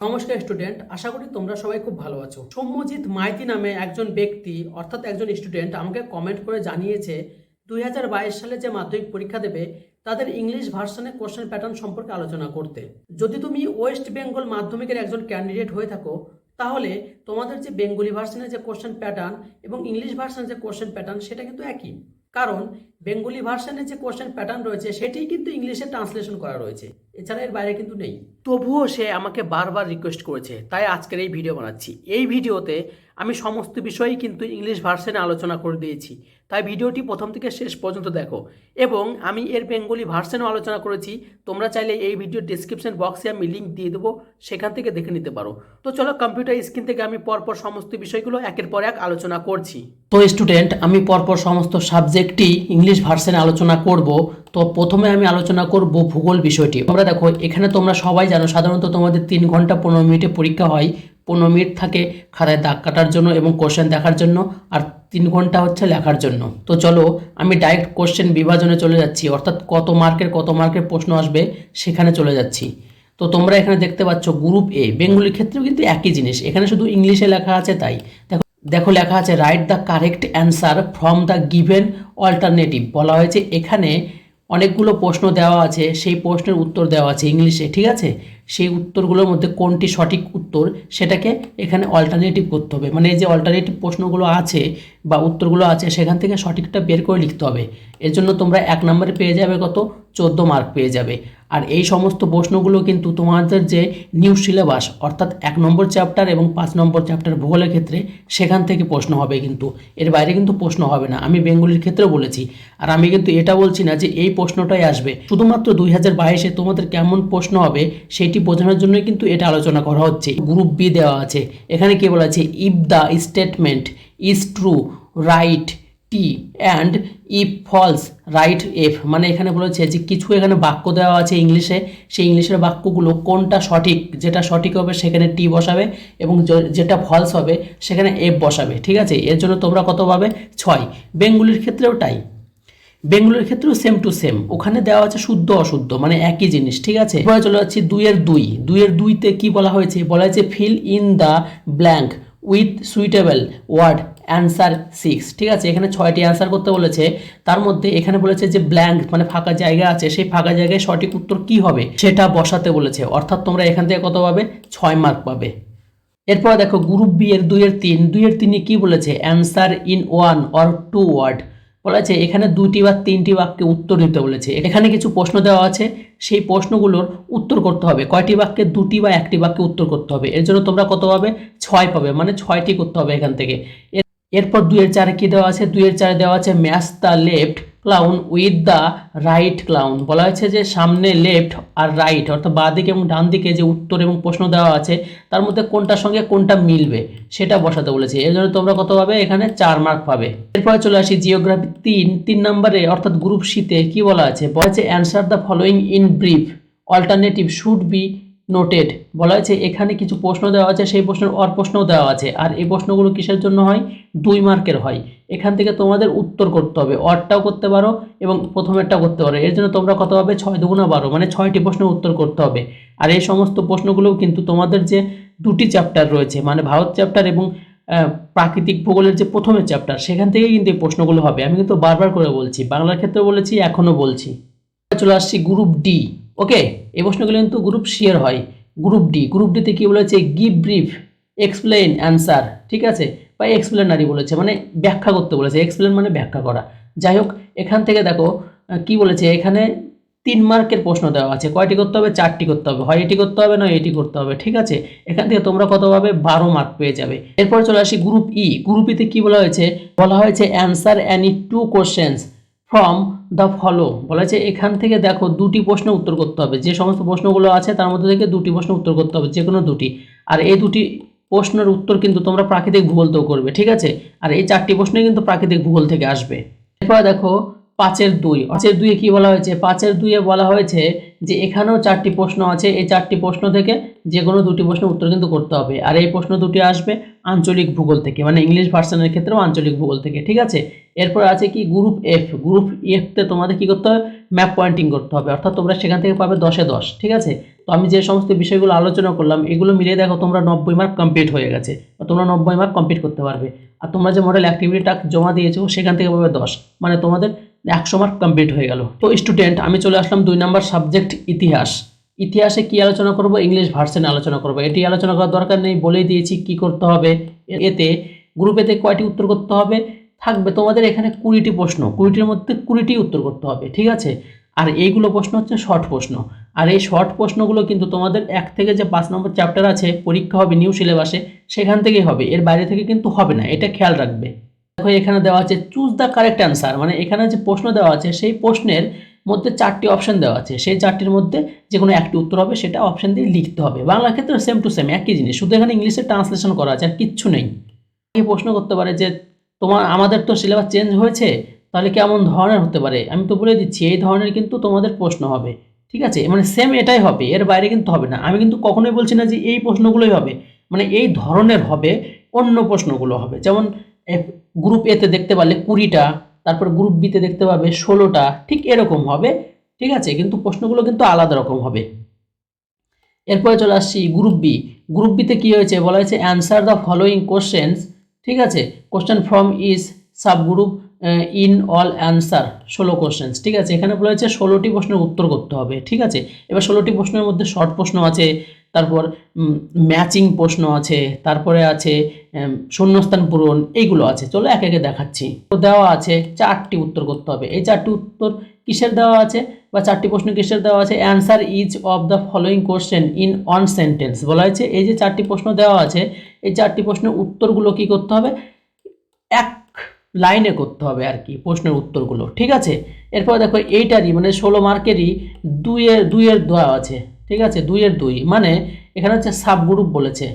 নমস্কার স্টুডেন্ট, আশা করি তোমরা সবাই খুব ভালো আছো। সৌম্যজিৎ মাইতি নামে একজন ব্যক্তি অর্থাৎ একজন স্টুডেন্ট আমাকে কমেন্ট করে জানিয়েছে 2022 সালে যে মাধ্যমিক পরীক্ষা দেবে তাদের ইংলিশ ভার্সনে কোশ্চেন প্যাটার্ন সম্পর্কে আলোচনা করতে। যদি তুমি ওয়েস্ট বেঙ্গল মাধ্যমিকের একজন ক্যান্ডিডেট হয়ে থাকো তাহলে তোমাদের যে বেঙ্গলি ভার্সনের যে কোশ্চেন প্যাটার্ন এবং ইংলিশ ভার্সনের যে কোশ্চেন প্যাটার্ন সেটা কিন্তু একই, কারণ বেঙ্গলি ভার্সনের যে কোশ্চেন প্যাটার্ন রয়েছে সেটি কিন্তু ইংলিশে ট্রান্সলেশন করা রয়েছে, এছাড়া এর বাইরে কিন্তু নেই। তবুও সে আমাকে বারবার রিকোয়েস্ট করেছে, তাই আজকের এই ভিডিও বানাচ্ছি। এই ভিডিওতে আমি সমস্ত বিষয়ই কিন্তু ইংলিশ ভার্সনে আলোচনা করে দিয়েছি, তাই ভিডিওটি প্রথম থেকে শেষ পর্যন্ত দেখো। এবং আমি এর বেঙ্গলি ভার্সনেও আলোচনা করেছি, তোমরা চাইলে এই ভিডিওর ডিসক্রিপশন বক্সে আমি লিঙ্ক দিয়ে দেবো, সেখান থেকে দেখে নিতে পারো। তো চলো কম্পিউটার স্ক্রিন থেকে আমি পরপর সমস্ত বিষয়গুলো একের পর এক আলোচনা করছি। তো স্টুডেন্ট, আমি পরপর সমস্ত সাবজেক্টই ইংলিশ ভার্সনে আলোচনা করব। তো প্রথমে আমি আলোচনা করব ভূগোল বিষয়টি। তোমরা দেখো, এখানে তোমরা সবাই জানো সাধারণত তোমাদের 3 ঘন্টা 15 মিনিটে পরীক্ষা হয়। 15 মিনিট থাকে খাতায় দাগ কাটার জন্য এবং কোশ্চেন দেখার জন্য, আর 3 ঘন্টা হচ্ছে লেখার জন্য। তো চলো আমি ডাইরেক্ট কোশ্চেন বিভাজনে চলে যাচ্ছি, অর্থাৎ কত মার্কের প্রশ্ন আসবে সেখানে চলে যাচ্ছি। তো তোমরা এখানে দেখতে পাচ্ছ গ্রুপ এ বেঙ্গলির ক্ষেত্রেও কিন্তু একই জিনিস, এখানে শুধু ইংলিশে লেখা আছে। তাই দেখো লেখা আছে right the correct answer from the given alternative. বলা হয়েছে এখানে অনেকগুলো প্রশ্ন দেওয়া আছে, সেই প্রশ্নের উত্তর দেওয়া আছে ইংলিশে, ঠিক আছে। সেই উত্তরগুলোর মধ্যে কোনটি সঠিক উত্তর সেটাকে এখানে অল্টারনেটিভ করতে হবে। মানে এই যে অল্টারনেটিভ প্রশ্নগুলো আছে বা উত্তরগুলো আছে সেখান থেকে সঠিকটা বের করে লিখতে হবে। এর জন্য তোমরা 1 নম্বরে পেয়ে যাবে কত, 14 মার্ক পেয়ে যাবে। আর এই সমস্ত প্রশ্নগুলো কিন্তু তোমাদের যে নিউ সিলেবাস অর্থাৎ 1 নম্বর চ্যাপ্টার এবং 5 নম্বর চ্যাপ্টার ভূগোলের ক্ষেত্রে সেখান থেকে প্রশ্ন হবে, কিন্তু এর বাইরে কিন্তু প্রশ্ন হবে না। আমি বেঙ্গলির ক্ষেত্রেও বলেছি, আর আমি কিন্তু এটা বলছি না যে এই প্রশ্নটাই আসবে। শুধুমাত্র 2022-এ তোমাদের কেমন প্রশ্ন হবে সেটি বোঝানোর জন্যই কিন্তু এটা আলোচনা করা হচ্ছে। গ্রুপ বি দেওয়া আছে, এখানে কি বলা আছে, if the statement is true write T and if false write F. মানে এখানে বলেছে যে কিছু এখানে বাক্য দেওয়া আছে ইংলিশে, সেই ইংলিশের বাক্যগুলো কোনটা সঠিক, যেটা সঠিক হবে সেখানে টি বসাবে এবং যেটা ফলস হবে সেখানে এফ বসাবে, ঠিক আছে। এর জন্য তোমরা কত পাবে, 6। বেঙ্গলির ক্ষেত্রেও তাই, বেঙ্গলির ক্ষেত্রেও সেম টু সেম, ওখানে দেওয়া আছে শুদ্ধ অশুদ্ধ মানে একই জিনিস, ঠিক আছে। এবার চলে যাচ্ছি 2-2-2-2-তে কি বলা হয়েছে, বলা হয়েছে fill in the blank with suitable word answer 6, ঠিক আছে। এখানে 6টি অ্যান্সার করতে বলেছে, তার মধ্যে এখানে বলেছে যে ব্ল্যাঙ্ক মানে ফাঁকা জায়গা আছে, সেই ফাঁকা জায়গায় সঠিক উত্তর কি হবে সেটা বসাতে বলেছে, অর্থাৎ তোমরা এখান থেকে কত পাবে, 6 মার্ক পাবে। এরপর দেখো গ্রুপ বি এর 2-3 কি বলেছে, অ্যান্সার ইন 1 or 2 ওয়ার্ড। বলা আছে এখানে 2টি বা 3টি বাক্যে উত্তর দিতে বলেছে। এখানে কিছু প্রশ্ন দেওয়া আছে, সেই প্রশ্নগুলোর উত্তর করতে হবে। কয়টি বাক্যে, 2টি বা 1টি বাক্যে উত্তর করতে হবে। এর জন্য তোমরা কত পাবে, 6 পাবে, মানে 6টি করতে হবে এখান থেকে। এরপর 2-4 কি দেওয়া আছে, 2-4 দেওয়া আছে match the left clown with the right clown. বলা হয়েছে যে সামনে লেফট আর রাইট অর্থাৎ বাঁ দিকে এবং ডান দিকে যে উত্তর এবং প্রশ্ন দেওয়া আছে তার মধ্যে কোনটার সঙ্গে কোনটা মিলবে সেটা বসাতে বলেছে। এর জন্য তোমরা কত পাবে, এখানে 4 মার্ক পাবে। এরপরে চলে আসি জিওগ্রাফি 3 নম্বরে অর্থাৎ গ্রুপ সিতে কি বলা আছে, বলা আছে answer the following in brief alternative should be noted. বলা হয়েছে এখানে কিছু প্রশ্ন দেওয়া আছে, সেই প্রশ্নের অর প্রশ্নও দেওয়া আছে, আর এই প্রশ্নগুলো কিসের জন্য হয়, 2 মার্কের হয়। এখান থেকে তোমাদের উত্তর করতে হবে, অরটাও করতে পারো এবং প্রথমেরটাও করতে পারো। এর জন্য তোমরা কত পাবে, 6×2=12, মানে 6টি প্রশ্নের উত্তর করতে হবে। আর এই সমস্ত প্রশ্নগুলোও কিন্তু তোমাদের যে 2টি চ্যাপ্টার রয়েছে মানে ভারত চ্যাপ্টার এবং প্রাকৃতিক ভূগোলের যে প্রথমের চ্যাপ্টার সেখান থেকে কিন্তু এই প্রশ্নগুলো হবে। আমি কিন্তু বারবার করে বলছি, বাংলার ক্ষেত্রে বলেছি, এখনও বলছি। চলে আসছি গ্রুপ ডি। ওকে, এই প্রশ্নগুলো কিন্তু গ্রুপ সি এর হয়। গ্রুপ ডিতে কি বলেছে, গিভ ব্রিফ এক্সপ্লেইন অ্যান্সার, ঠিক আছে, বা এক্সপ্লেনারি বলেছে, মানে ব্যাখ্যা করতে বলেছে। এক্সপ্লেন মানে ব্যাখ্যা করা। যাই হোক, এখান থেকে দেখো কি বলেছে, এখানে 3 মার্কের প্রশ্ন দেওয়া আছে। কয়টি করতে হবে, 4টি করতে হবে, হয় এটি করতে হবে না এটি করতে হবে, ঠিক আছে। এখান থেকে তোমরা কত পাবে, 12 মার্ক পেয়ে যাবে। এরপর চলে আসি গ্রুপ ই। গ্রুপ ইতে কি বলা হয়েছে, answer any 2 questions from the follow. বলা হয়েছে এখান থেকে দেখো 2টি প্রশ্ন উত্তর করতে হবে, যে সমস্ত প্রশ্নগুলো আছে তার মধ্যে থেকে 2টি প্রশ্ন উত্তর করতে হবে, যে কোনো 2টি। আর এই 2টি প্রশ্নের উত্তর কিন্তু তোমরা প্রাকৃতিক ভূগোলতেও করবে, ঠিক আছে। আর এই 4টি প্রশ্নই কিন্তু প্রাকৃতিক ভূগোল থেকে আসবে। এরপর দেখো 5-2 কি বলা হয়েছে, 5-2 বলা হয়েছে যে এখানেও 4টি প্রশ্ন আছে, এই 4টি প্রশ্ন থেকে যে কোনো 2টি প্রশ্নের উত্তর কিন্তু করতে হবে। আর এই প্রশ্ন 2টি আসবে আঞ্চলিক ভূগোল থেকে, মানে ইংলিশ ভার্সনের ক্ষেত্রেও আঞ্চলিক ভূগোল থেকে, ঠিক আছে। এরপর আছে কি গ্রুপ এফতে তোমাদের কি করতে হবে, ম্যাপ পয়েন্টিং করতে হবে, অর্থাৎ তোমরা সেখান থেকে পাবে 10-10, ঠিক আছে। তো আমি যে সমস্ত বিষয়গুলো আলোচনা করলাম এগুলো মিলিয়ে দেখো তোমরা 90 মার্ক কমপ্লিট হয়ে গেছে, বা তোমরা 90 মার্ক কমপ্লিট করতে পারবে। আর তোমরা যে মডেল অ্যাক্টিভিটি টাস্ক জমা দিয়েছো সেখান থেকে পাবে 10, মানে তোমাদের 100 মার্ক কমপ্লিট হয়ে গেল। তো স্টুডেন্ট, আমি চলে আসলাম 2 নম্বর সাবজেক্ট ইতিহাস। ইতিহাসে কি আলোচনা করব? ইংলিশ ভার্সনে আলোচনা করব। এটি আলোচনা করার দরকার নেই, বলেই দিয়েছি কি করতে হবে। এতে গ্রুপ এতে কয়টি উত্তর করতে হবে? থাকবে তোমাদের এখানে 20টি প্রশ্ন, 20টির মধ্যে 20টি উত্তর করতে হবে, ঠিক আছে। আর এইগুলো প্রশ্ন হচ্ছে শর্ট প্রশ্ন। আর এই শর্ট প্রশ্নগুলো কিন্তু তোমাদের 1 থেকে যে 5 নম্বর চ্যাপ্টার আছে পরীক্ষা হবে নিউ সিলেবাসে, সেখান থেকেই হবে, এর বাইরে থেকে কিন্তু হবে না, এটা খেয়াল রাখবে। দেখো এখানে দেওয়া আছে চুজ দ্য কারেক্ট অ্যান্সার, মানে এখানে যে প্রশ্ন দেওয়া আছে সেই প্রশ্নের মধ্যে 4টি অপশন দেওয়া আছে, সেই 4টির মধ্যে যে কোনো একটি উত্তর হবে, সেটা অপশন দিয়ে লিখতে হবে। বাংলা ক্ষেত্রে সেম টু সেম একই জিনিস, শুধু এখানে ইংলিশে ট্রান্সলেশন করা আছে, আর কিচ্ছু নেই। এই প্রশ্ন করতে পারে যে আমাদের তো সিলেবাস চেঞ্জ হয়েছে, তাহলে কেমন ধরনের হতে পারে? আমি তো বলে দিচ্ছি এই ধরনের কিন্তু তোমাদের প্রশ্ন হবে, ঠিক আছে, মানে সেম এটাই হবে, এর বাইরে কিন্তু হবে না। আমি কিন্তু কখনোই বলছি না যে এই প্রশ্নগুলোই হবে, মানে এই ধরনের হবে, অন্য প্রশ্নগুলো হবে। যেমন গ্রুপ এতে দেখতে পারলে 20টা, তারপর গ্রুপ বিতে দেখতে পাবে 16টা, ঠিক এরকম হবে, ঠিক আছে, কিন্তু প্রশ্নগুলো কিন্তু আলাদা রকম হবে। এরপরে চলে আসছি গ্রুপ বি। গ্রুপ বিতে কী হয়েছে? বলা হয়েছে অ্যান্সার দ্য ফলোয়িং কোশ্চেন্স, ঠিক আছে, question from is subgroup in all answer 16 questions, ঠিক আছে। এখানে বলা হয়েছে 16টি প্রশ্নের উত্তর করতে হবে, ঠিক আছে। এবার 16টি প্রশ্নের মধ্যে শর্ট প্রশ্ন আছে, তারপর ম্যাচিং প্রশ্ন আছে, তারপরে আছে শূন্যস্থান পূরণ, এইগুলো আছে। চলো একে একে দেখাচ্ছি। তো দেওয়া আছে 4টি উত্তর করতে হবে। এই 4টি উত্তর কিসের দেওয়া আছে, বা 4টি প্রশ্ন কিসের দেওয়া আছে? Answer each of the following question in one sentence বলা হয়েছে। এই যে 4টি প্রশ্ন দেওয়া আছে, এই 4টি প্রশ্নের উত্তরগুলো কি করতে হবে? এক লাইনে করতে হবে আর কি, প্রশ্নের উত্তরগুলো, ঠিক আছে। এরপর দেখো এইটারই মানে 16 মার্কেরই 2-এর দেওয়া আছে, ঠিক আছে, 2-এর 2, মানে এখানে হচ্ছে সাবগ্রুপ বলেছে,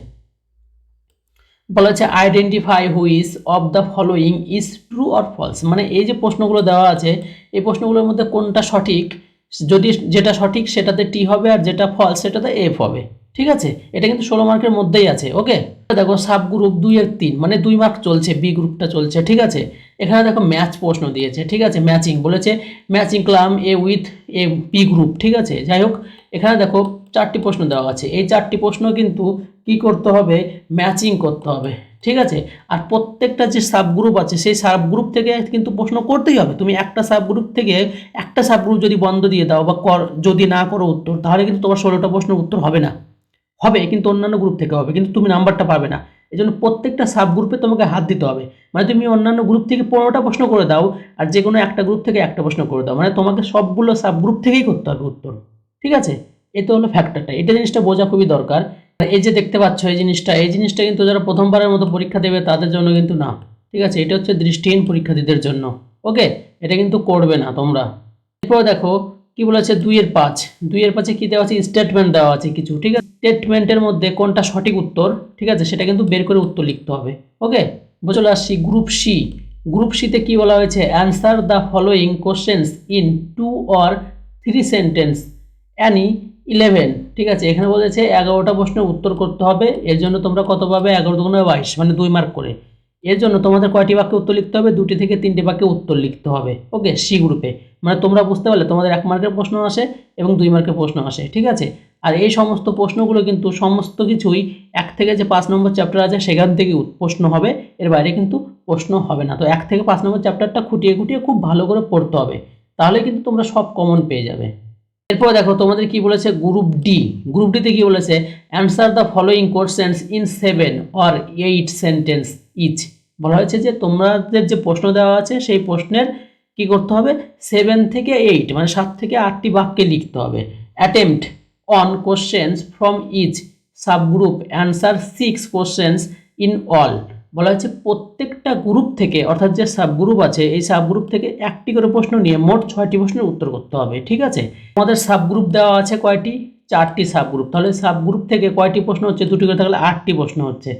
বলা হচ্ছে identify which of the following is true or false, মানে এই যে প্রশ্নগুলো দেওয়া আছে এই প্রশ্নগুলোর মধ্যে কোনটা সঠিক, যদি যেটা সঠিক সেটাতে টি হবে, আর যেটা ফলস সেটাতে এফ হবে, ঠিক আছে। এটা কিন্তু 16 মার্কের মধ্যেই আছে, ওকে। দেখো সাব গ্রুপ 2-এর 3, মানে 2 মার্ক চলছে, বি গ্রুপটা চলছে, ঠিক আছে। এখানে দেখো ম্যাচ প্রশ্ন দিয়েছে, ঠিক আছে, ম্যাচিং বলেছে, matching column A with A B group, ঠিক আছে। যাই হোক, এখানে দেখো 4টি প্রশ্ন দেওয়া আছে, এই 4টি প্রশ্ন কিন্তু কি করতে হবে? ম্যাচিং করতে হবে, ঠিক আছে। আর প্রত্যেকটা যে সাবগ্রুপ আছে সেই সাবগ্রুপ থেকে কিন্তু প্রশ্ন করতেই হবে। তুমি একটা সাবগ্রুপ থেকে একটা সাবগ্রুপ যদি বন্ধ দিয়ে দাও বা যদি না করো উত্তর, তাহলে কিন্তু তোমার 16টা প্রশ্নের উত্তর হবে না, হবে কিন্তু অন্যান্য গ্রুপ থেকে হবে, কিন্তু তুমি নাম্বারটা পাবে না। এই জন্য প্রত্যেকটা সাবগ্রুপে তোমাকে হাত দিতে হবে, মানে তুমি অন্যান্য গ্রুপ থেকে 15টা প্রশ্ন করে দাও, আর যে কোনো একটা গ্রুপ থেকে একটা প্রশ্ন করে দাও, মানে তোমাকে সবগুলো সাবগ্রুপ থেকেই করতে হবে উত্তর, ঠিক আছে। এতে হলো ফ্যাক্টরটা, এটা জিনিসটা বোঝা খুবই দরকার। এই যে দেখতে পাচ্ছ এই জিনিসটা কিন্তু যারা প্রথমবারের মতো পরীক্ষা দেবে তাদের জন্য কিন্তু না, ঠিক আছে। এটা হচ্ছে দৃষ্টিহীন পরীক্ষার্থীদের জন্য, ওকে, এটা কিন্তু করবে না তোমরা। এরপর দেখো কি বলেছে 2-এর 5, 2-এর 5-এ কি দেওয়া আছে? স্টেটমেন্ট দেওয়া আছে কিছু, ঠিক আছে। স্টেটমেন্টের মধ্যে কোনটা সঠিক উত্তর, ঠিক আছে, সেটা কিন্তু বের করে উত্তর লিখতে হবে, ওকে। চলে আসছি গ্রুপ সি। গ্রুপ সিতে কি বলা হয়েছে? Answer the following questions in 2 or 3 sentence any 11, ঠিক আছে। এখানে বলেছে 11টা প্রশ্নের উত্তর করতে হবে, এর জন্য তোমরা কত পাবে? 11 × 22, মানে 2 মার্ক করে। এর জন্য তোমাদের কয়টি বাক্যে উত্তর লিখতে হবে? 2টি থেকে 3টি বাক্যে উত্তর লিখতে হবে, ওকে, সি গ্রুপে। মানে তোমরা বুঝতে পারলে তোমাদের 1 মার্কের প্রশ্ন আসে এবং 2 মার্কের প্রশ্ন আসে, ঠিক আছে। আর এই সমস্ত প্রশ্নগুলো কিন্তু সমস্ত কিছুই 1 থেকে যে 5 নম্বর চ্যাপ্টার আছে সেখান থেকে প্রশ্ন হবে, এর বাইরে কিন্তু প্রশ্ন হবে না। তো 1 থেকে 5 নম্বর চ্যাপ্টারটা খুঁটিয়ে খুঁটিয়ে খুব ভালো করে পড়তে হবে, তাহলে কিন্তু তোমরা সব কমন পেয়ে যাবে। এরপর দেখো তোমাদের কি বলেছে গ্রুপ ডি। গ্রুপ ডিতে কি বলেছে? Answer the following questions in 7 or 8 sentence each. বলা হয়েছে যে তোমাদের যে প্রশ্ন দেওয়া আছে সেই প্রশ্নের কি করতে হবে? 7 থেকে 8, মানে 7 থেকে 8টি বাক্যে লিখতে হবে। Attempt on questions from each subgroup answer 6 questions in all. বলা হচ্ছে প্রত্যেকটা গ্রুপ থেকে, অর্থাৎ যে সাবগ্রুপ আছে এই সাবগ্রুপ থেকে একটি করে প্রশ্ন নিয়ে মোট 6টি প্রশ্নের উত্তর করতে হবে, ঠিক আছে। আমাদের সাবগ্রুপ দেওয়া আছে কয়টি? 4টি সাবগ্রুপ। তাহলে সাবগ্রুপ থেকে কয়টি প্রশ্ন হচ্ছে? 2টি করে, থাকলে 8টি প্রশ্ন হচ্ছে।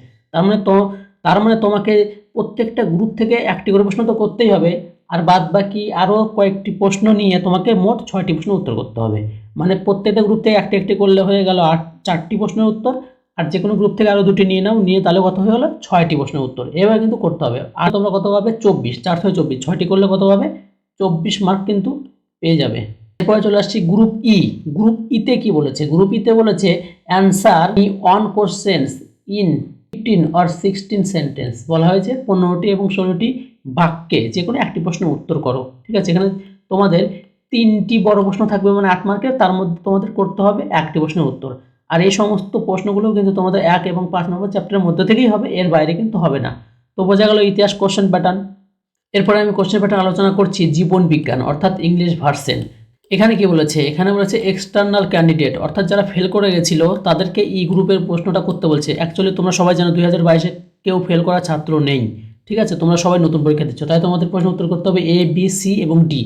তার মানে তোমাকে প্রত্যেকটা গ্রুপ থেকে একটি করে প্রশ্ন তো করতেই হবে, আর বাদ বাকি আরও কয়েকটি প্রশ্ন নিয়ে তোমাকে মোট 6টি প্রশ্ন উত্তর করতে হবে। মানে প্রত্যেকটা গ্রুপ থেকে একটি একটি করলে হয়ে গেল 4টি প্রশ্নের উত্তর, আর যে কোনো গ্রুপ থেকে আরও 2টি নিয়ে নাও, নিয়ে তাহলে কত হয়ে গেলো? 6টি প্রশ্নের উত্তর। এবার কিন্তু করতে হবে। আর তোমরা কত পাবে? 24, 4 থেকে 24, 6টি করলে কত পাবে? 24 মার্ক কিন্তু পেয়ে যাবে। এরপরে চলে আসছি গ্রুপ ই। গ্রুপ ইতে কি বলেছে? গ্রুপ ইতে বলেছে answer on questions in 15 or 16 sentence. বলা হয়েছে 15টি এবং 16টি বাক্যে যে কোনো একটি প্রশ্নের উত্তর করো। ঠিক আছে, এখানে তোমাদের 3টি বড় প্রশ্ন থাকবে, মানে 8 মার্কের, তার মধ্যে তোমাদের করতে হবে একটি প্রশ্নের উত্তর। আর এই সমস্ত প্রশ্নগুলো কিন্তু তোমাদের 1 এবং 5 নম্বর চ্যাপ্টারের মধ্যে থেকেই হবে, এর বাইরে কিন্তু হবে না। তো বোঝা গেল ইতিহাস কোশ্চেন প্যাটার্ন। এরপরে আমি কোশ্চেন প্যাটার্ন আলোচনা করছি জীবন বিজ্ঞান অর্থাৎ ইংলিশ ভার্সন। এখানে কি বলেছে? এখানে বলেছে এক্সটার্নাল ক্যান্ডিডেট অর্থাৎ যারা ফেল করে গেছিল তাদেরকে ই গ্রুপের প্রশ্নটা করতে বলছে। অ্যাকচুয়ালি তোমরা সবাই জানো 2022-এ কেউ ফেল করা ছাত্র নেই। ঠিক আছে, তোমরা সবাই নতুন পরীক্ষা দিচ্ছ, তাই তোমাদের প্রশ্ন উত্তর করতে হবে এ, বি, সি এবং ডি,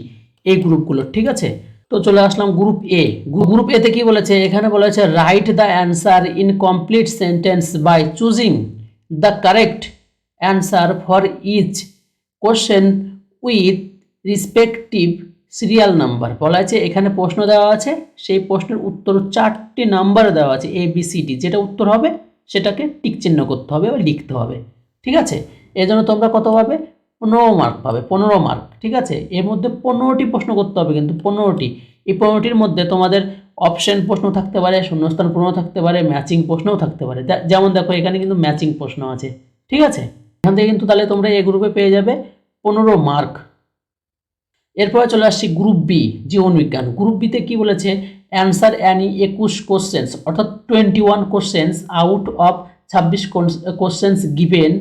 এই গ্রুপগুলো। ঠিক আছে, তো চলে আসলাম গ্রুপ এ। গ্রুপ এতে কি বলেছে? এখানে বলেছে write the answer in complete sentence by choosing the correct answer for each question with respective serial number. বলা আছে এখানে প্রশ্ন দেওয়া আছে, সেই প্রশ্নের উত্তর 4টি নাম্বার দেওয়া আছে এ, বি, সি, ডি। যেটা উত্তর হবে সেটাকে টিক চিহ্ন করতে হবে বা লিখতে হবে। ঠিক আছে, এর জন্য তোমরা কত পাবে? 15 মার্ক পাবে, 15 মার্ক। ঠিক আছে, এর মধ্যে 15টি প্রশ্ন করতে হবে, কিন্তু 15টি। এই 15টির মধ্যে তোমাদের অপশন প্রশ্ন থাকতে পারে, শূন্যস্থান প্রশ্ন থাকতে পারে, ম্যাচিং প্রশ্নও থাকতে পারে। যেমন দেখো এখানে কিন্তু ম্যাচিং প্রশ্ন আছে। ঠিক আছে, এখান থেকে কিন্তু তাহলে তোমরা এই গ্রুপে পেয়ে যাবে 15 মার্ক। এরপরে চলে আসছি গ্রুপ বি, জীবন বিজ্ঞান। গ্রুপ বিতে কি বলেছে? অ্যান্সার অ্যানি 21 কোশ্চেন্স অর্থাৎ 21 questions out of 26 questions given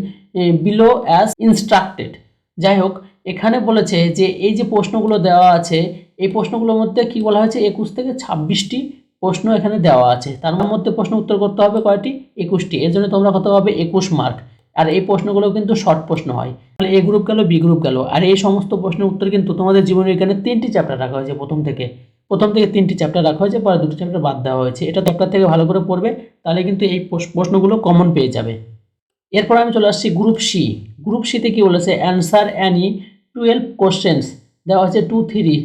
below as instructed. যাই হোক, এখানে বলেছে যে এই যে প্রশ্নগুলো দেওয়া আছে, এই প্রশ্নগুলোর মধ্যে কি বলা হয়েছে? 21 থেকে 26টি প্রশ্ন এখানে দেওয়া আছে, তার মধ্যে প্রশ্ন উত্তর করতে হবে কয়টি? 21টি। এর জন্য তোমরা কত পাবে? 21 মার্ক। আর এই প্রশ্নগুলো কিন্তু শর্ট প্রশ্ন হয়। তাহলে এ গ্রুপ গেল, বি গ্রুপ গেল। আর এই সমস্ত প্রশ্নের উত্তর কিন্তু তোমাদের জীবন বিজ্ঞানে 3টি চ্যাপ্টার রাখা হয়েছে। প্রথম থেকে 3টি চ্যাপ্টার রাখা হয়েছে, পরে 2টি চ্যাপ্টার বাদ দেওয়া হয়েছে। এটা চ্যাপ্টার থেকে ভালো করে পড়বে, তাহলে কিন্তু এই প্রশ্নগুলো কমন পেয়ে যাবে। এরপর আমি চলে আসছি গ্রুপ সি। গ্রুপ সিতে কি বলেছে? অ্যান্সার অ্যানি 12 কোশ্চেন্স দেওয়া হচ্ছে 2-3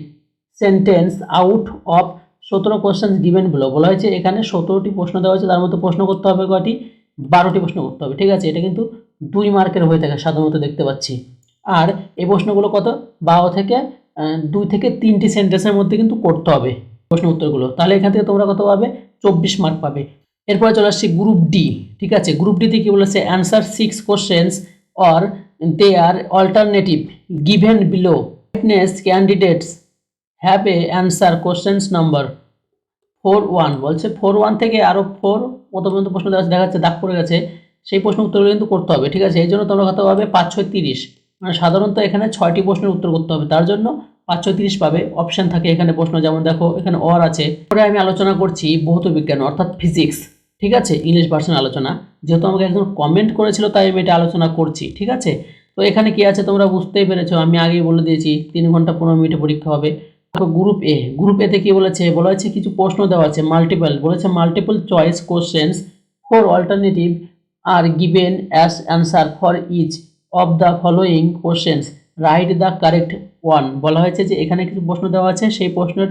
sentence out of 17 questions given below. বলা হয়েছে এখানে 17টি প্রশ্ন দেওয়া হয়েছে, তার মধ্যে প্রশ্ন করতে হবে কয়টি? 12টি প্রশ্ন করতে হবে। ঠিক আছে, এটা কিন্তু 2 মার্কের হয়ে থাকে সাধারণত, দেখতে পাচ্ছি। আর এই প্রশ্নগুলো কত? 12 থেকে 2 থেকে 3টি সেন্টেন্সের মধ্যে কিন্তু করতে হবে প্রশ্ন উত্তরগুলো। তাহলে এখান থেকে তোমরা কত পাবে? 24 মার্ক পাবে। এরপরে চলে আসছি গ্রুপ ডি। ঠিক আছে, গ্রুপ ডিতে কি বলেছে? Answer 6 questions or they are alternative given below fitness candidates have a answer questions number 4-1। বলছে 4-1 থেকে আরও 4 কত পর্যন্ত প্রশ্ন দেখা যাচ্ছে, দাগ পড়ে গেছে, সেই প্রশ্ন উত্তরগুলো কিন্তু করতে হবে। ঠিক আছে, এই জন্য তোমরা কত পাবে? 5-6 30। মানে সাধারণত এখানে 6টি প্রশ্নের উত্তর করতে হবে, তার জন্য 5-6 30 পাবে। অপশান থাকে এখানে প্রশ্ন, যেমন দেখো এখানে অর আছে। পরে আমি আলোচনা করছি ভৌত বিজ্ঞান অর্থাৎ ফিজিক্স। ঠিক আছে, ইংলিশ ভার্সন আলোচনা। যেহেতু আমাকে একজন কমেন্ট করেছিল তাই আমি এটা আলোচনা করছি। ঠিক আছে, তো এখানে কি আছে তোমরা বুঝতেই পেরেছো, আমি আগেই বলে দিয়েছি 3 ঘন্টা 15 মিনিটে পরীক্ষা হবে। গ্রুপ এ। গ্রুপ এতে কি বলেছে? বলা হয়েছে কিছু প্রশ্ন দেওয়া আছে মাল্টিপল। বলেছে multiple choice questions 4 alternative are given as answer for each of the following questions write the correct one. বলা হয়েছে যে এখানে কিছু প্রশ্ন দেওয়া আছে, সেই প্রশ্নের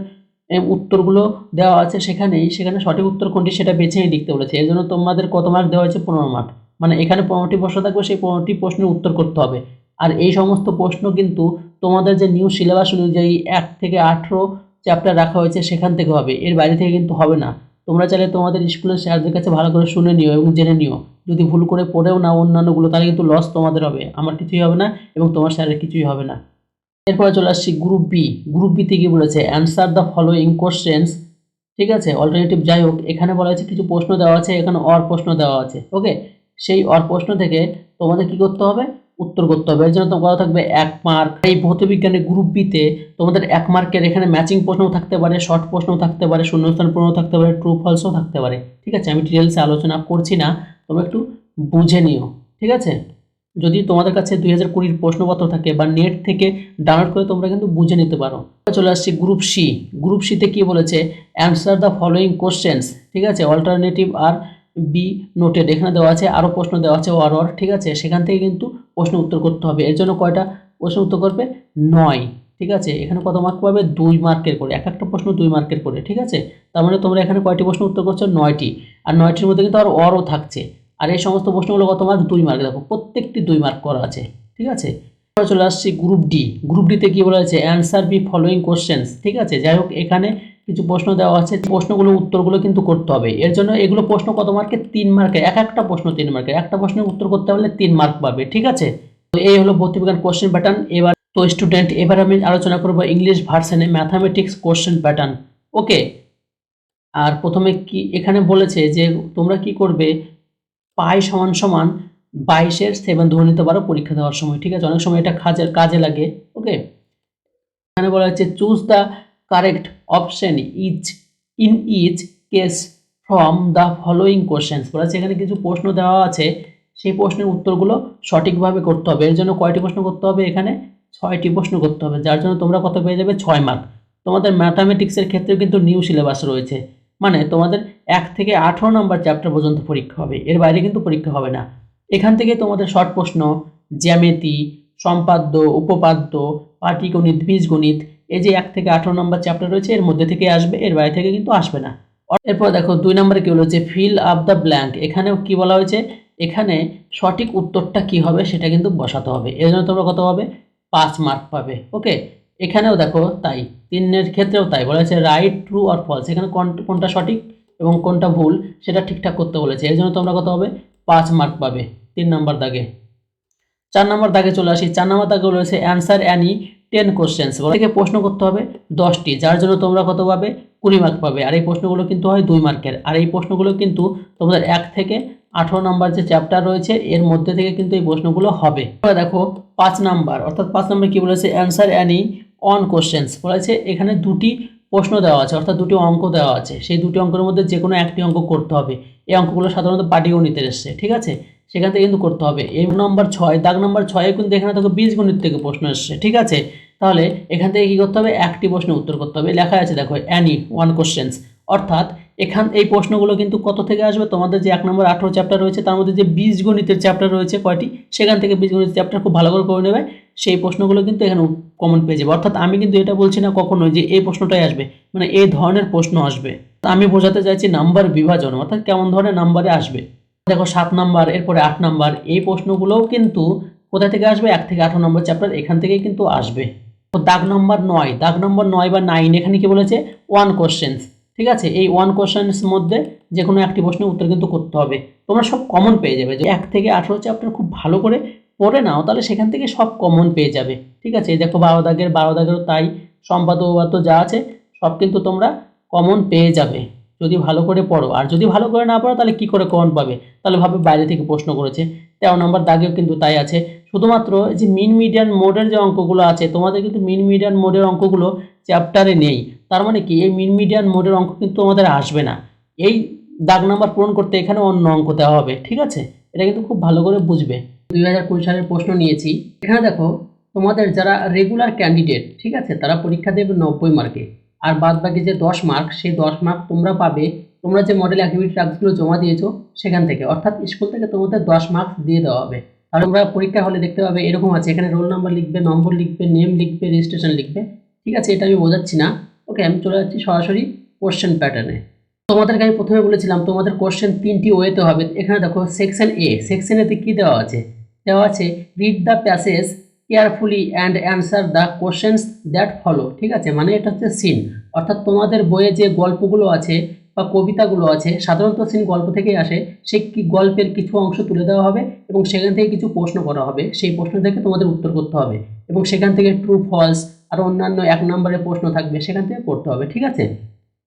উত্তরগুলো দেওয়া আছে, সেখানে সঠিক উত্তর কোনটি সেটা বেছে নিয়ে লিখতে বলেছে। এর জন্য তোমাদের কত মার্ক দেওয়া হয়েছে? 15 মার্ক। মানে এখানে 15টি প্রশ্ন থাকবে, সেই 15টি প্রশ্নের উত্তর করতে হবে। আর এই সমস্ত প্রশ্ন কিন্তু তোমাদের যে নিউ সিলেবাস অনুযায়ী 1 থেকে 18 চ্যাপ্টার রাখা হয়েছে সেখান থেকে হবে, এর বাইরে থেকে কিন্তু হবে না। তোমরা চাইলে তোমাদের স্কুলের স্যারদের কাছে ভালো করে শুনে নিও এবং জেনে নিও। যদি ভুল করে পড়েও না অন্যান্যগুলো, তাহলে কিন্তু লস তোমাদের হবে, আমার কিছুই হবে না এবং তোমার স্যারের কিছুই হবে না। এরপরে চলে আসছি গ্রুপ বি। গ্রুপ বিতে কি বলেছে? Answer the following questions. ঠিক আছে, অল্টারনেটিভ। যাই হোক, এখানে বলা হয়েছে কিছু প্রশ্ন দেওয়া আছে, এখানে অর প্রশ্ন দেওয়া আছে। ওকে, সেই অর প্রশ্ন থেকে তোমাদের কি করতে হবে? উত্তর করতে হবে। এর জন্য তোমার কথা থাকবে 1 মার্ক। এই ভৌতবিজ্ঞানের গ্রুপ বিতে তোমাদের 1 মার্কের এখানে ম্যাচিং প্রশ্নও থাকতে পারে, শর্ট প্রশ্নও থাকতে পারে, শূন্যস্থান পূরণও থাকতে পারে, ট্রু ফলসও থাকতে পারে। ঠিক আছে, আমি ডিটেলসে আলোচনা করছি না, তোমরা একটু বুঝে নিও। ঠিক আছে, যদি তোমাদের কাছে 2020 প্রশ্নপত্র থাকে বা নেট থেকে ডাউনলোড করে তোমরা কিন্তু বুঝে নিতে পারো। চলে আসছি গ্রুপ সি। গ্রুপ সিতে কি বলেছে? Answer the following questions. ঠিক আছে, অল্টারনেটিভ আর বি নোটেড এখানে দেওয়া আছে, আরও প্রশ্ন দেওয়া আছে অর। ঠিক আছে, সেখান থেকে কিন্তু প্রশ্ন উত্তর করতে হবে। এর জন্য কয়টা প্রশ্ন উত্তর করবে? 9। ঠিক আছে, এখানে কত মার্ক পাবে? 2 মার্কের করে, এক একটা প্রশ্ন 2 মার্কের করে। ঠিক আছে, তার মানে তোমরা এখানে কয়টি প্রশ্ন উত্তর করছো? 9টি। আর 9টির মধ্যে কিন্তু আর অরও থাকছে। আর এই সমস্ত প্রশ্নগুলো কত মার্ক? 2 মার্ক। দেখো প্রত্যেকটি 2 মার্ক করা আছে। ঠিক আছে, চলে আসছি গ্রুপ ডি। গ্রুপ ডিতে কি বলা হয়েছে, অ্যান্সার বি ফলোয়িং কোশ্চেন্স। ঠিক আছে, যাই হোক এখানে কিছু প্রশ্ন দেওয়া আছে, প্রশ্নগুলো উত্তরগুলো কিন্তু করতে হবে। এর জন্য এগুলো প্রশ্ন কত মার্কের, 3 মার্কের, একটা প্রশ্ন 3 মার্কের, একটা প্রশ্নের উত্তর করতে পারলে 3 মার্ক পাবে। ঠিক আছে, তো এই হলো ভৌতবিজ্ঞান কোশ্চেন প্যাটার্ন। এবার তো স্টুডেন্ট, এবার আমি আলোচনা করবো ইংলিশ ভার্সনে ম্যাথামেটিক্স কোশ্চেন প্যাটার্ন। ওকে, আর প্রথমে কি এখানে বলেছে যে তোমরা কি করবে, পাই সমান সমান 22-এর 7 ধরে নিতে পারো পরীক্ষা দেওয়ার সময়। ঠিক আছে, অনেক সময় এটা কাজে লাগে। ওকে, এখানে বলা হচ্ছে choose the correct option in each case from the following questions. বলা হচ্ছে এখানে কিছু প্রশ্ন দেওয়া আছে, সেই প্রশ্নের উত্তরগুলো সঠিকভাবে করতে হবে। এর জন্য কয়টি প্রশ্ন করতে হবে, এখানে 6টি প্রশ্ন করতে হবে, যার জন্য তোমরা কত পেয়ে যাবে, 6 মার্ক। তোমাদের ম্যাথামেটিক্সের ক্ষেত্রে কিন্তু নিউ সিলেবাস রয়েছে, মানে তোমাদের 1 থেকে 18 নম্বর চ্যাপ্টার পর্যন্ত পরীক্ষা হবে, এর বাইরে কিন্তু পরীক্ষা হবে না। এখান থেকে তোমাদের শর্ট প্রশ্ন, জ্যামিতি, সম্পাদ্য, উপপাদ্য, পাটিগণিত, বীজগণিত, এই যে 1 থেকে 18 নম্বর চ্যাপ্টার রয়েছে এর মধ্যে থেকে আসবে, এর বাইরে থেকে কিন্তু আসবে না। এরপর দেখো 2 নম্বরে কি বলেছে, ফিল আপ দ্য ব্ল্যাঙ্ক। এখানেও কি বলা হয়েছে, এখানে সঠিক উত্তরটা কি হবে সেটা কিন্তু বসাতে হবে। এর জন্য তোমরা কত পাবে, 5 মার্ক পাবে। ওকে, এখানেও দেখো তাই, 3-এর ক্ষেত্রেও তাই বলা হয়েছে, রাইট, ট্রু অর ফলস। এখানে কোনটা সঠিক এবং কোনটা ভুল সেটা ঠিকঠাক করতে বলেছে। এর জন্য তোমরা কত হবে, 5 মার্ক পাবে 3 নম্বর দাগে। 4 নম্বর দাগে চলে আসি। 4 নম্বর দাগে রয়েছে অ্যান্সার অ্যানি 10 কোশ্চেন্স। থেকে প্রশ্ন করতে হবে 10টি, যার জন্য তোমরা কত পাবে, 20 মার্ক পাবে। আর এই প্রশ্নগুলো কিন্তু হয় 2 মার্কের। আর এই প্রশ্নগুলো কিন্তু তোমাদের 1 থেকে 18 নম্বর যে চ্যাপ্টার রয়েছে এর মধ্যে থেকে কিন্তু এই প্রশ্নগুলো হবে। দেখো 5 নাম্বার, অর্থাৎ 5 নম্বরে কি বলেছে, অ্যান্সার অ্যানি অন কোশ্চেন্স। বলেছে এখানে 2টি প্রশ্ন দেওয়া আছে, অর্থাৎ 2টি অঙ্ক দেওয়া আছে, সেই 2টি অঙ্কের মধ্যে যে কোনো একটি অঙ্ক করতে হবে। এই অঙ্কগুলো সাধারণত পাটিগণিতের এসছে। ঠিক আছে, সেখান থেকে কিন্তু করতে হবে। এই নম্বর 6, দাগ নম্বর 6 কিন্তু এখানে দেখো বীজগণিত থেকে প্রশ্ন এসছে। ঠিক আছে, তাহলে এখান থেকে কি করতে হবে, একটি প্রশ্নের উত্তর করতে হবে। লেখা আছে দেখো অ্যানি 1 কোশ্চেন্স, অর্থাৎ এই প্রশ্নগুলো কিন্তু কত থেকে আসবে, তোমাদের যে 1 নম্বর 18 চ্যাপ্টার রয়েছে তার মধ্যে যে বীজগণিতের চ্যাপ্টার রয়েছে কয়টি, সেখান থেকে বীজগণিতের চ্যাপ্টার খুব ভালো করে নেবে, সেই প্রশ্নগুলো কিন্তু এখানে কমন পেয়ে যাবে। অর্থাৎ আমি কিন্তু এটা বলছি না কখনোই যে এই প্রশ্নটাই আসবে, মানে এই ধরনের প্রশ্ন আসবে। আমি বোঝাতে চাইছি নাম্বার বিভাজন, অর্থাৎ কেমন ধরনের নাম্বারে আসবে। দেখো 7 নাম্বার, এরপরে 8 নাম্বার, এই প্রশ্নগুলোও কিন্তু কোথা থেকে আসবে, 1 থেকে 18 নম্বর চ্যাপ্টার এখান থেকেই কিন্তু আসবে। তো দাগ নম্বর 9, দাগ নম্বর 9 বা 9, এখানে কি বলেছে, 1 কোশ্চেন্স। ঠিক আছে, এই 1 কোশ্চেন্স মধ্যে যে কোনো একটি প্রশ্নের উত্তর কিন্তু করতে হবে। তোমরা সব কমন পেয়ে যাবে, যে 1 থেকে 18 চ্যাপ্টার খুব ভালো করে পড়ে নাও, তাহলে সেখান থেকে সব কমন পেয়ে যাবে। ঠিক আছে, দেখো 12 দাগেরও তাই, সম্পাদ্য যা আছে সব কিন্তু তোমরা কমন পেয়ে যাবে যদি ভালো করে পড়ো। আর যদি ভালো করে না পড়ো তাহলে কি করে কমন পাবে, তাহলে ভাবে বাইরে থেকে প্রশ্ন করেছে। 13 নম্বর দাগেও কিন্তু তাই আছে। শুধুমাত্র যে মিন মিডিয়ান মোডের যে অঙ্কগুলো আছে, তোমাদের কিন্তু মিন মিডিয়ান মোডের অঙ্কগুলো চ্যাপ্টারে নেই। তার মানে কি, এই মিন মিডিয়ান মোডের অঙ্ক কিন্তু তোমাদের আসবে না। এই দাগ নাম্বার পূরণ করতে এখানে অন্য অঙ্ক দেওয়া হবে। ঠিক আছে, এটা কিন্তু খুব ভালো করে বুঝবে। 2020 সালের প্রশ্ন নিয়েছি। এখানে দেখো তোমাদের যারা রেগুলার ক্যান্ডিডেট, ঠিক আছে, তারা পরীক্ষা দেবে 90 মার্কে। আর বাদ বাকি যে 10 মার্ক, সেই 10 মার্ক তোমরা পাবে তোমরা যে মডেল অ্যাক্টিভিটি টাস্কগুলো জমা দিয়েছো সেখান থেকে, অর্থাৎ স্কুল থেকে তোমাদের 10 মার্কস দিয়ে দেওয়া হবে। আর তোমরা পরীক্ষা হলে দেখতে পাবে এরকম আছে, এখানে রোল নাম্বার লিখবে, নম্বর লিখবে, নেম লিখবে, রেজিস্ট্রেশন লিখবে। ঠিক আছে, এটা আমি বোঝাচ্ছি না। ওকে, আমি চলে যাচ্ছি সরাসরি কোশ্চেন প্যাটার্নে। তোমাদেরকে আমি প্রথমে বলেছিলাম তোমাদের কোশ্চেন 3টি ওয়েতে হবে। এখানে দেখো সেকশন এ, সেকশন এতে কি দেওয়া আছে, read the passage carefully and answer the questions that follow. ঠিক আছে, মানে এটা হচ্ছে সিন, অর্থাৎ তোমাদের বইয়ে যে গল্পগুলো আছে বা কবিতাগুলো আছে, সাধারণত সিন গল্প থেকেই আসে, সেই গল্পের কিছু অংশ তুলে দেওয়া হবে এবং সেখান থেকে কিছু প্রশ্ন করা হবে। সেই প্রশ্ন থেকে তোমাদের উত্তর করতে হবে এবং সেখান থেকে ট্রু ফলস আর অন্যান্য 1 নম্বরের প্রশ্ন থাকবে, সেখান থেকে করতে হবে। ঠিক আছে,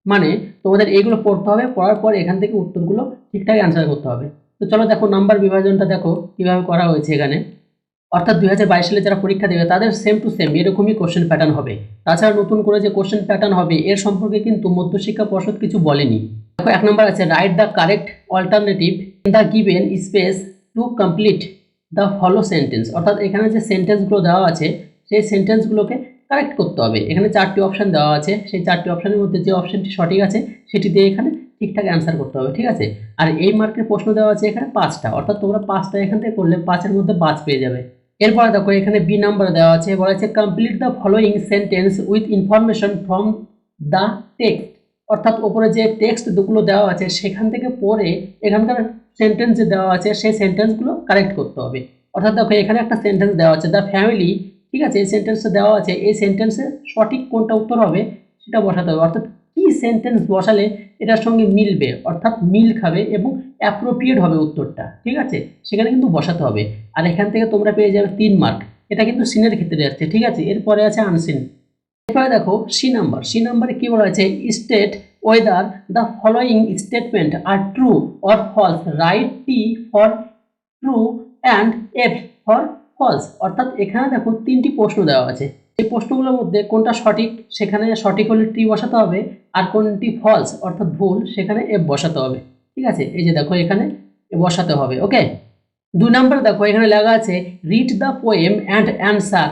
মানে তোমাদের এইগুলো পড়তে হবে, পড়ার পর এখান থেকে উত্তরগুলো ঠিকঠাক অ্যান্সার করতে হবে। তো চলো দেখো নাম্বার বিভাজনটা দেখো কিভাবে করা হয়েছে এখানে। অর্থাৎ 2022 সালে যারা পরীক্ষা দেবে তাদের সেম টু সেম এরকমই কোশ্চেন প্যাটার্ন হবে। তাছাড়া নতুন করে যে কোশ্চেন প্যাটার্ন হবে এর সম্পর্কে কিন্তু মধ্যশিক্ষা পর্ষদ কিছু বলেনি। দেখো 1 নম্বর আছে, right the correct alternative in the given space to complete the follow sentence. অর্থাৎ এখানে যে সেন্টেন্সগুলো দেওয়া আছে সেই সেন্টেন্সগুলোকে কারেক্ট করতে হবে। এখানে 4টি অপশান দেওয়া আছে, সেই 4টি অপশানের মধ্যে যে অপশানটি সঠিক আছে সেটি দিয়ে এখানে ঠিকঠাক অ্যান্সার করতে হবে। ঠিক আছে, আর এই মার্কের প্রশ্ন দেওয়া আছে এখানে 5টা, অর্থাৎ তোমরা 5টা এখান থেকে করলে 5-এর মধ্যে 5 পেয়ে যাবে। এরপরে দেখো এখানে বি নাম্বার দেওয়া আছে, বলা আছে complete the following sentence with information from the text. অর্থাৎ ওপরে যে টেক্সটগুলো দেওয়া আছে সেখান থেকে পড়ে এখানকার সেন্টেন্স যে দেওয়া আছে সেই সেন্টেন্সগুলো কারেক্ট করতে হবে। অর্থাৎ দেখো এখানে একটা সেন্টেন্স দেওয়া আছে দ্য ফ্যামিলি, ঠিক আছে, এই সেন্টেন্সটা দেওয়া আছে, এই সেন্টেন্সে সঠিক কোনটা উত্তর হবে সেটা বসাতে হবে। অর্থাৎ কি সেন্টেন্স বসালে এটার সঙ্গে মিলবে, অর্থাৎ মিল খাবে এবং অ্যাপ্রোপ্রিয়েট হবে উত্তরটা, ঠিক আছে, সেখানে কিন্তু বসাতে হবে। আর এখান থেকে তোমরা পেয়ে যাবে 3 মার্ক। এটা কিন্তু সিনের ক্ষেত্রে যাচ্ছে, ঠিক আছে। এরপরে আছে আনসিন। এরপরে দেখো সি নাম্বারে কি বলা আছে, state whether the following statement are true or false, write T for true and F for false. অর্থাৎ এখানে দেখো 3টি প্রশ্ন দেওয়া আছে, এই প্রশ্নগুলোর মধ্যে কোনটা সঠিক সেখানে সঠিক হলে টি বসাতে হবে, আর কোনটি ফলস অর্থাৎ ভুল সেখানে এফ বসাতে হবে, ঠিক আছে। এই যে দেখো এখানে বসাতে হবে, ওকে। 2 নম্বর দেখো এখানে লেখা আছে read the poem and answer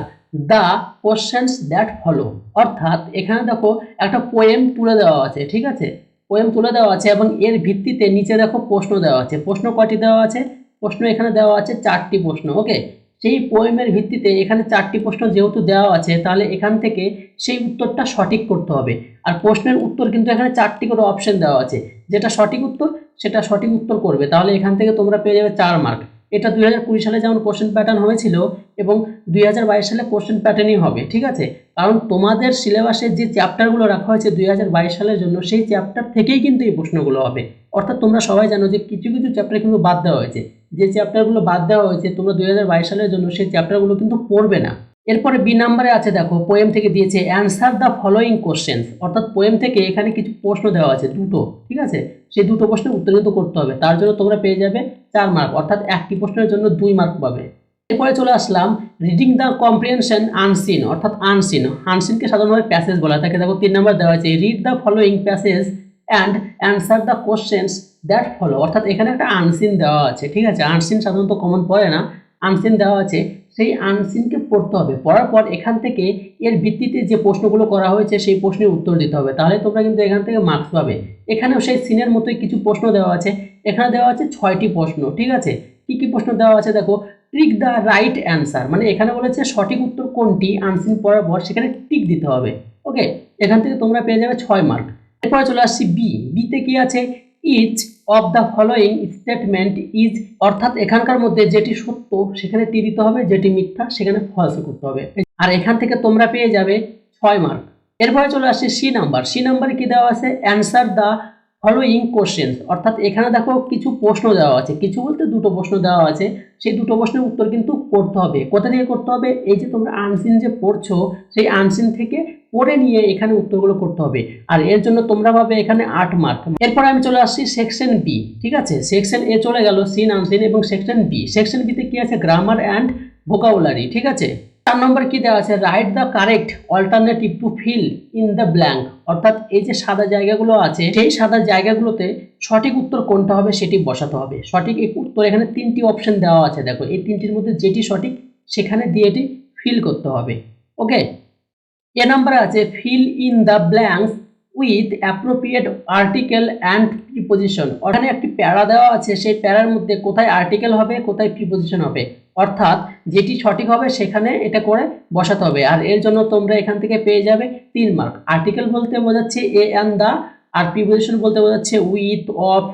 the questions that follow. অর্থাৎ এখানে দেখো একটা পোয়েম তুলে দেওয়া আছে, ঠিক আছে, পোয়েম তুলে দেওয়া আছে এবং এর ভিত্তিতে নিচে দেখো প্রশ্ন দেওয়া আছে। প্রশ্ন কয়টি দেওয়া আছে, প্রশ্ন এখানে দেওয়া আছে 4টি প্রশ্ন, ওকে। সেই পোয়েমের ভিত্তিতে এখানে 4টি প্রশ্ন যেহেতু দেওয়া আছে, তাহলে এখান থেকে সেই উত্তরটা সঠিক করতে হবে। আর প্রশ্নের উত্তর কিন্তু এখানে 4টি করে অপশন দেওয়া আছে, যেটা সঠিক উত্তর সেটা সঠিক উত্তর করবে, তাহলে এখান থেকে তোমরা পেয়ে যাবে 4 মার্ক। এটা 2020 সালে যেমন কোশ্চেন প্যাটার্ন হয়েছিল এবং 2022 সালে কোশ্চেন প্যাটার্নই হবে, ঠিক আছে। কারণ তোমাদের সিলেবাসে যে চ্যাপ্টারগুলো রাখা হয়েছে 2022 সালের জন্য, সেই চ্যাপ্টার থেকেই কিন্তু এই প্রশ্নগুলো হবে। অর্থাৎ তোমরা সবাই জানো যে কিছু কিছু চ্যাপ্টার কিন্তু বাদ দেওয়া হয়েছে, যে চ্যাপ্টারগুলো বাদ দেওয়া হয়েছে তোমরা 2022 সালের জন্য সেই চ্যাপ্টারগুলো কিন্তু পড়বে না। এরপরে বি নাম্বারে আছে দেখো পোয়েম থেকে দিয়েছে অ্যান্সার দ্য ফলোয়িং কোশ্চেন্স। অর্থাৎ পোয়েম থেকে এখানে কিছু প্রশ্ন দেওয়া আছে দুটো, ঠিক আছে, সেই দুটো প্রশ্নের উত্তর কিন্তু করতে হবে। তার জন্য তোমরা পেয়ে যাবে 4 মার্ক, অর্থাৎ একটি প্রশ্নের জন্য 2 মার্ক পাবে। এরপরে চলে আসলাম রিডিং দ্য কম্প্রিহেনশন আনসিন। অর্থাৎ আনসিনকে সাধারণভাবে প্যাসেজ বলা থাকে। দেখো 3 নাম্বার দেওয়া আছে read the following passage and answer the questions that follow. অর্থাৎ এখানে একটা আনসিন দেওয়া আছে, ঠিক আছে। আনসিন সাধারণত কমন পড়ে না, আনসিন দেওয়া আছে, সেই আনসিনকে পড়তে হবে। পড়ার পর এখান থেকে এর ভিত্তিতে যে প্রশ্নগুলো করা হয়েছে সেই প্রশ্নের উত্তর দিতে হবে, তাহলে তোমরা কিন্তু এখান থেকে মার্কস পাবে। এখানেও সেই সিনের মতোই কিছু প্রশ্ন দেওয়া আছে, এখানে দেওয়া আছে 6টি প্রশ্ন, ঠিক আছে। কি কি প্রশ্ন দেওয়া আছে দেখো, টিক দ্য রাইট অ্যান্সার, মানে এখানে বলেছে সঠিক উত্তর কোনটি, আনসিন পড়ার পর সেখানে টিক দিতে হবে, ওকে। এখান থেকে তোমরা পেয়ে যাবে 6 মার্ক। এরপরে চলে আসছি বিতে কি আছে, each of the following statement is. অর্থাৎ এখানকার মধ্যে যেটি সত্য সেখানে টি দিতে হবে, যেটি মিথ্যা সেখানে ফলস করতে হবে। আর এখান থেকে তোমরা পেয়ে যাবে 6 মার্ক। এরপরে চলে আসছে সি নাম্বারে কি দেওয়া আছে, অ্যান্সার দ্য ফলোয়িং কোশ্চেন্স। অর্থাৎ এখানে দেখো কিছু প্রশ্ন দেওয়া আছে, কিছু বলতে দুটো প্রশ্ন দেওয়া আছে, সেই দুটো প্রশ্নের উত্তর কিন্তু করতে হবে। কোথা থেকে করতে হবে, এই যে তোমরা আনসিন যে পড়ছো সেই আনসিন থেকে পড়ে নিয়ে এখানে উত্তরগুলো করতে হবে। আর এর জন্য তোমরা পাবে এখানে 8 মার্ক। এরপরে আমি চলে আসছি সেকশন বি, ঠিক আছে। সেকশন এ চলে গেল সিন আনসিন এবং সেকশন বি। সেকশন বিতে কি আছে, গ্রামার অ্যান্ড ভোকাবুলারি, ঠিক আছে। 4 নম্বর কি দেওয়া আছে, right the correct alternative to feel in the blank. অর্থাৎ এই যে সাদা জায়গাগুলো আছে সেই সাদা জায়গাগুলোতে সঠিক উত্তর কোনটা হবে সেটি বসাতে হবে। সঠিক উত্তর এখানে 3টি অপশন দেওয়া আছে, দেখো এই 3টির মধ্যে যেটি সঠিক সেখানে দিয়ে এটি ফিল করতে হবে, ওকে। এ নাম্বারে আছে feel in the blanks with appropriate article and preposition. ওখানে একটি প্যারা দেওয়া আছে, সেই প্যারার মধ্যে কোথায় আর্টিকেল হবে কোথায় প্রিপোজিশন হবে, অর্থাৎ যেটি সঠিক হবে সেখানে এটা করে বসাতে হবে। আর এর জন্য তোমরা এখান থেকে পেয়ে যাবে 3 মার্ক। আর্টিকেল বলতে বোঝাচ্ছে এ অ্যান্ড দা, আর প্রিপোজিশন বলতে বোঝাচ্ছে উইথ অফ,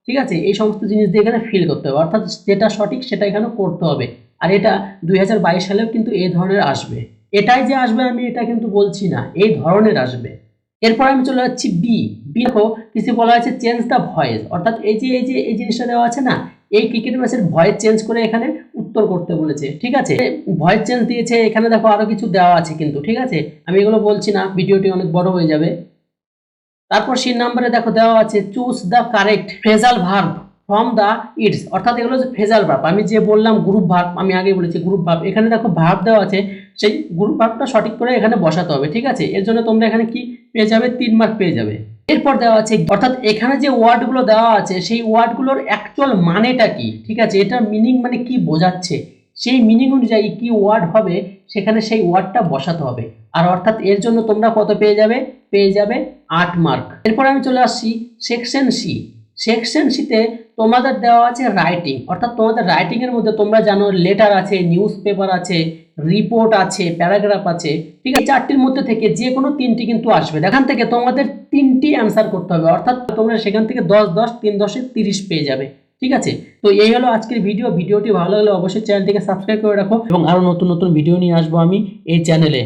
ঠিক আছে। এই সমস্ত জিনিস দিয়ে এখানে ফিল করতে হবে, অর্থাৎ যেটা সঠিক সেটা এখানে করতে হবে। আর এটা 2022 সালেও কিন্তু এই ধরনের আসবে। এটাই যে আসবে আমি এটা কিন্তু বলছি না, এই ধরনের আসবে। এরপর আমি চলে যাচ্ছি বি দেখো কিছু বলা আছে চেঞ্জ দ্য ভয়েস। অর্থাৎ এই জিনিসটা দেওয়া আছে না, এই ক্রিকেট ম্যাচের ভয়েস চেঞ্জ করে এখানে উত্তর করতে বলেছে, ঠিক আছে। ভয়েস চেঞ্জ দিয়েছে, এখানে দেখো আরো কিছু দেওয়া আছে কিন্তু, ঠিক আছে। আমি এগুলো বলছি না, ভিডিওটি অনেক বড় হয়ে যাবে। তারপর সি নাম্বারে দেখো দেওয়া আছে choose the correct phrasal verb from the it's. অর্থাৎ এগুলো হচ্ছে ফ্রেজাল ভার্ব। আমি যে বললাম গ্রুপ ভার্ব, আমি আগে বলেছি গ্রুপ ভার্ব, এখানে দেখো ভার্ব দেওয়া আছে, সেই গ্রুপ ভার্বটা সঠিক করে এখানে বসাতে হবে, ঠিক আছে। এর জন্য তোমরা এখানে কি পেয়ে যাবে, 3 মার্ক পেয়ে যাবে। এরপর দেওয়া আছে অর্থাৎ এখানে যে ওয়ার্ডগুলো দেওয়া আছে সেই ওয়ার্ডগুলোর অ্যাকচুয়াল মানেটা কি, ঠিক আছে, এটার মিনিং মানে কি বোঝাচ্ছে, সেই মিনিং অনুযায়ী কি ওয়ার্ড হবে সেখানে সেই ওয়ার্ডটা বসাতে হবে। আর অর্থাৎ এর জন্য তোমরা কত পেয়ে যাবে 8 মার্ক। এরপর আমি চলে আসছি সেকশন সি। সেকশন সিতে তোমাদের দেওয়া আছে রাইটিং। অর্থাৎ তোমাদের রাইটিং এর মধ্যে তোমরা জানো লেটার আছে, নিউজ পেপার আছে, রিপোর্ট আছে, প্যারাগ্রাফ আছে, ঠিক আছে। 4টির মধ্যে থেকে যে কোনো 3টি কিন্তু আসবে। এখান থেকে তোমাদের 3টি অ্যান্সার করতে হবে, অর্থাৎ তোমরা সেখান থেকে 10 10 3 10 30 পেয়ে যাবে। ঠিক আছে, তো এই হলো আজকের ভিডিওটি ভালো লাগলে অবশ্যই চ্যানেলটিকে সাবস্ক্রাইব করে রাখো এবং আরও নতুন নতুন ভিডিও নিয়ে আসবো আমি এই চ্যানেলে।